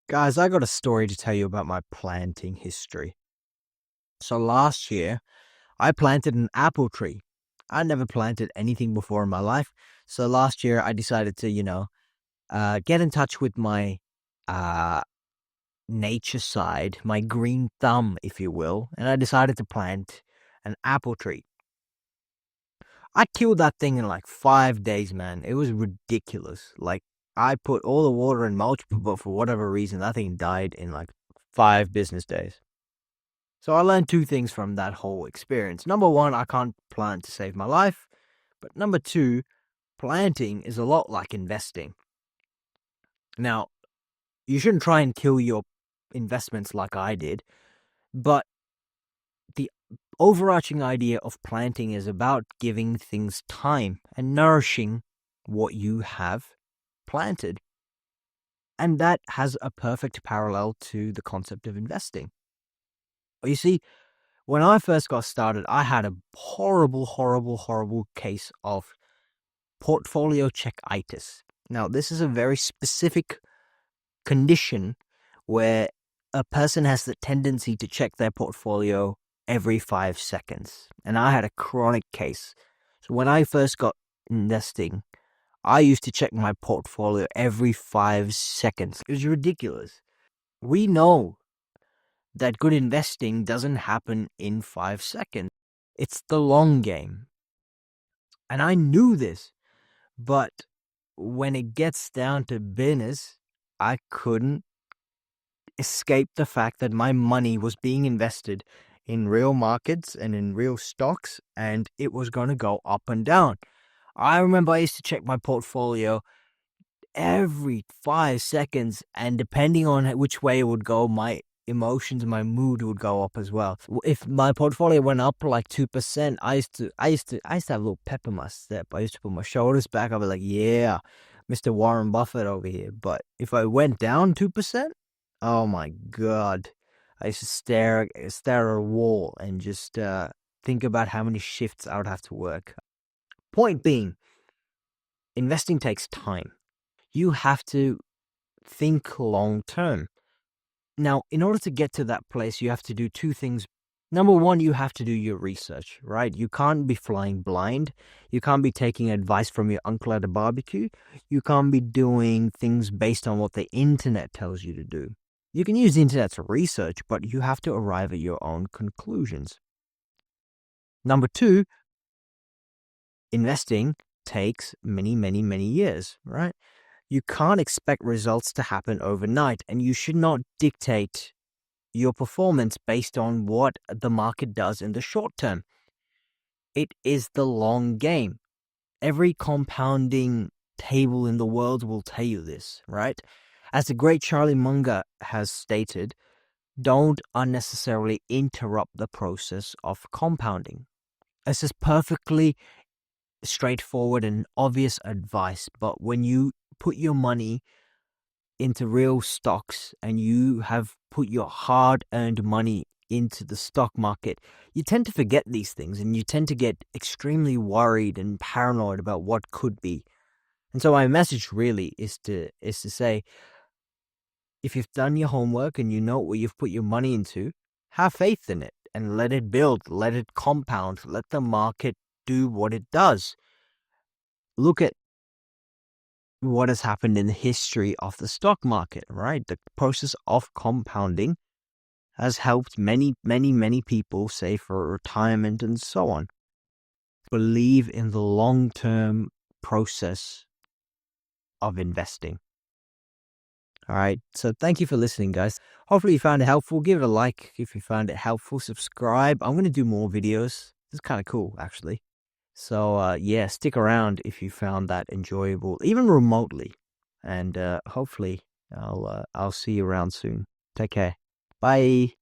Guys, I got a story to tell you about my planting history. So last year, I planted an apple tree. I never planted anything before in my life. So last year, I decided to, get in touch with my uh, nature side, my green thumb, if you will, and I decided to plant an apple tree. I killed that thing in like 5 days, man. It was ridiculous. Like, I put all the water and mulch, but for whatever reason, that thing died in like 5 business days. So I learned two things from that whole experience. Number one, I can't plant to save my life. But number two, planting is a lot like investing. Now, you shouldn't try and kill your investments like I did, but the overarching idea of planting is about giving things time and nourishing what you have planted. And that has a perfect parallel to the concept of investing. You see, when I first got started, I had a horrible case of portfolio checkitis. Now, this is a very specific condition where a person has the tendency to check their portfolio every 5 seconds. And I had a chronic case. So when I first got investing, I used to check my portfolio every 5 seconds. It was ridiculous. We know that good investing doesn't happen in 5 seconds. It's the long game. And I knew this, but when it gets down to business, I couldn't escape the fact that my money was being invested in real markets and in real stocks, and it was going to go up and down. I remember I used to check my portfolio every 5 seconds, and depending on which way it would go, my emotions and my mood would go up as well. If my portfolio went up like 2%, I used to have a little pep in my step. I used to put my shoulders back. I'd be like, yeah, Mr. Warren Buffett over here. But if I went down 2%, oh my God, I used to stare at a wall and just think about how many shifts I would have to work. Point being, investing takes time. You have to think long term. Now, in order to get to that place, you have to do two things. Number one, you have to do your research, right? You can't be flying blind. You can't be taking advice from your uncle at a barbecue. You can't be doing things based on what the internet tells you to do. You can use the internet to research, but you have to arrive at your own conclusions. Number two, investing takes many years, right? You can't expect results to happen overnight, and you should not dictate your performance based on what the market does in the short term. It is the long game. Every compounding table in the world will tell you this, right? As the great Charlie Munger has stated, don't unnecessarily interrupt the process of compounding. This is perfectly straightforward and obvious advice, but when you put your money into real stocks and you have put your hard-earned money into the stock market, you tend to forget these things and you tend to get extremely worried and paranoid about what could be. And so my message really is to say, if you've done your homework and you know what you've put your money into, have faith in it and let it build, let it compound, let the market do what it does. Look at what has happened in the history of the stock market, right? The process of compounding has helped many people save for retirement and so on. Believe in the long-term process of investing. All right. So thank you for listening, guys. Hopefully you found it helpful. Give it a like if you found it helpful. Subscribe. I'm going to do more videos. It's kind of cool, actually. So, yeah, stick around if you found that enjoyable, even remotely. And hopefully I'll see you around soon. Take care. Bye.